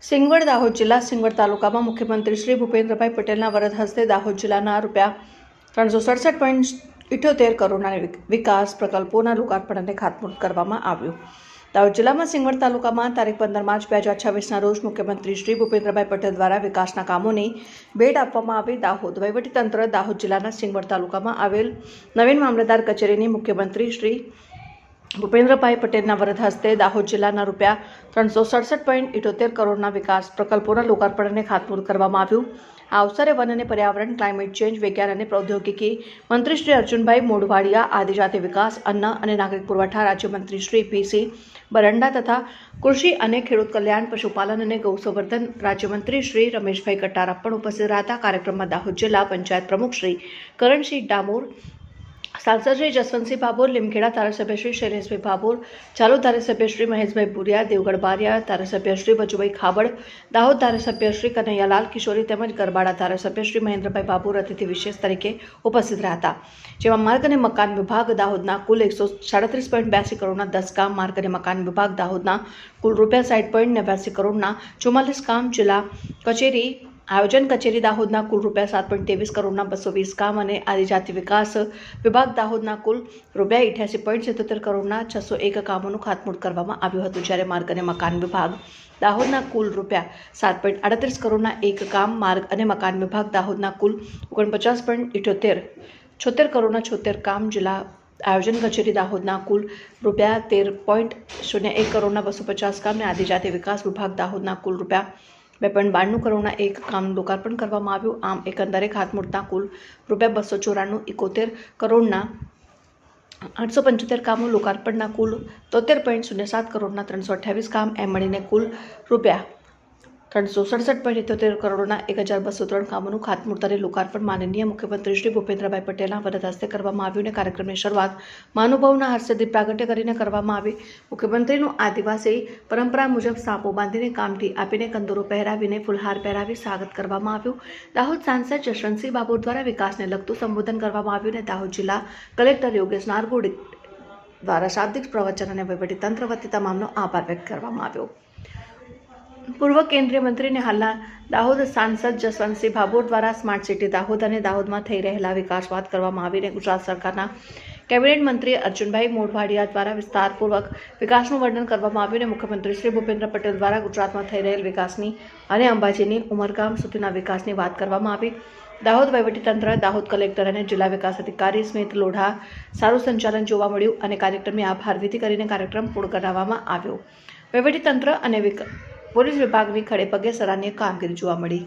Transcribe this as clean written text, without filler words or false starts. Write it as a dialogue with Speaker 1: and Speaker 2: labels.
Speaker 1: સિંગવડ દાહોદ જિલ્લા સિંગવડ તાલુકામાં મુખ્યમંત્રી શ્રી ભૂપેન્દ્રભાઈ પટેલના વરદ હસ્તે દાહોદ જિલ્લાના ₹367.78 કરોડના વિકાસ પ્રકલ્પોના લોકાર્પણ અને ખાતમુહૂર્ત કરવામાં આવ્યું। દાહોદ જિલ્લામાં સિંગવડ તાલુકામાં તારીખ 15 માર્ચ 2026ના રોજ મુખ્યમંત્રી શ્રી ભૂપેન્દ્રભાઈ પટેલ દ્વારા વિકાસના કામોની ભેટ આપવામાં આવી। દાહોદ વહીવટીતંત્ર દાહોદ જિલ્લાના સિંગવડ તાલુકામાં આવેલ નવીન મામલતદાર કચેરીની મુખ્યમંત્રી શ્રી ભૂપેન્દ્રભાઈ પટેલના વરદ હસ્તે દાહોદ જિલ્લાના ₹367.78 કરોડના વિકાસ પ્રકલ્પોના લોકાર્પણ અને ખાતમુહૂર્ત કરવામાં આવ્યું। આ અવસરે વન અને પર્યાવરણ, ક્લાઇમેટ ચેન્જ, વિજ્ઞાન અને પ્રૌદ્યોગિકી મંત્રી શ્રી અર્જુનભાઈ મોઢવાડિયા, આદિજાતિ વિકાસ, અન્ન અને નાગરિક પુરવઠા રાજ્યમંત્રી શ્રી પી.સી. બરંડા તથા કૃષિ અને ખેડૂત કલ્યાણ, પશુપાલન અને ગૌસંવર્ધન રાજ્યમંત્રી શ્રી રમેશભાઈ કટારા પણ ઉપસ્થિત રહ્યા હતા। કાર્યક્રમમાં દાહોદ જિલ્લા પંચાયત પ્રમુખ શ્રી કરણસિંહ ડામોર, सांसद श्री जसवंतसिंह भाभोर, लिमखेड़ा धारासभ्य श्री शैलेषभाई भाभोर, चालू धारासभ्य श्री महेशभाई बुरिया, देवगढ़ बारिया धारासभ्य श्री बचुभाई खाबड़, दाहोद धारासभ्य श्री कन्हैयालाल किशोरी તેમજ ગરબાડા ધારાસભ્ય શ્રી મહેન્દ્રભાઈ ભાભોર અતિથિ વિશેષ તરીકે ઉપસ્થિત રહ્યા હતા। જેમાં માર્ગ અને મકાન વિભાગ દાહોદના કુલ 137.82 કરોડના 10 કામ, માર્ગ અને મકાન વિભાગ દાહોદના કુલ ₹60.89 કરોડના 44 કામ, જિલ્લા કચેરી आयोजन कचेरी दाहोदना कुल ₹7.23 करोड़ना 220 काम અને આદિજાતિ વિકાસ વિભાગ દાહોદના કુલ ₹88.77 કરોડના 601 કામોનું ખાતમુહૂર્ત કરવામાં આવ્યું હતું। જ્યારે માર્ગ અને મકાન વિભાગ દાહોદના કુલ ₹7.38 કરોડના 1 કામ, માર્ગ અને મકાન વિભાગ દાહોદના કુલ 49.76 કરોડના 76 કામ, જિલ્લા આયોજન કચેરી દાહોદના કુલ ₹13.01 કરોડના 250 કામ અને આદિજાતિ વિકાસ વિભાગ દાહોદના કુલ ₹2.92 કરોડના 1 કામનું લોકાર્પણ કરવામાં આવ્યું। આમ એકંદરે ખાતમુહૂર્તના કુલ ₹294.71 કરોડના 875 કામો, લોકાર્પણના કુલ ₹73.07 કરોડના 328 કામ, એમ મળીને કુલ ₹367.78 કરોડના 1203 કામોનું ખાતમુહૂર્ત અને લોકાર્પણ માનનીય મુખ્યમંત્રી શ્રી ભૂપેન્દ્રભાઈ પટેલના વરદ હસ્તે કરવામાં આવ્યું અને કાર્યક્રમની શરૂઆત મહાનુભાવોના હસ્તેથી પ્રાગટ્ય કરીને કરવામાં આવી। મુખ્યમંત્રીનું આદિવાસી પરંપરા મુજબ સાપો બાંધીને, કામઠી આપીને, કંદોરો પહેરાવીને, ફુલહાર પહેરાવી સ્વાગત કરવામાં આવ્યું। દાહોદ સાંસદ જસવંતસિંહ ભાભોર દ્વારા વિકાસને લગતું સંબોધન કરવામાં આવ્યું અને દાહોદ જિલ્લા કલેક્ટર યોગેશ નારગોડ દ્વારા શાબ્દિક પ્રવચન અને વહીવટીતંત્ર વતી તમામનો આભાર વ્યક્ત કરવામાં આવ્યો। પૂર્વ કેન્દ્રીય મંત્રી અને હાલના દાહોદ સાંસદ જસવંતસિંહ ભાભોર દ્વારા સ્માર્ટ સિટી દાહોદ અને દાહોદમાં થઈ રહેલા વિકાસ વાત કરવામાં આવીને ગુજરાત સરકારના કેબિનેટ મંત્રી અર્જુનભાઈ મોઢવાડિયા દ્વારા વિસ્તારપૂર્વક વિકાસનું વર્ણન કરવામાં આવ્યું અને મુખ્યમંત્રી શ્રી ભૂપેન્દ્ર પટેલ દ્વારા ગુજરાતમાં થઈ રહેલ વિકાસની અને અંબાજીની ઉમરગામ સુધીના વિકાસની વાત કરવામાં આવી। દાહોદ વહીવટીતંત્ર, દાહોદ કલેક્ટર અને જિલ્લા વિકાસ અધિકારી સ્મિત લોઢા સારું સંચાલન જોવા મળ્યું અને કાર્યક્રમની આભાર વિધિ કરીને કાર્યક્રમ પૂર્ણ કરાવવામાં આવ્યો। વહીવટીતંત્ર અને પોલીસ વિભાગની ખડે પગે સરાહનીય કામગીરી જોવા મળી।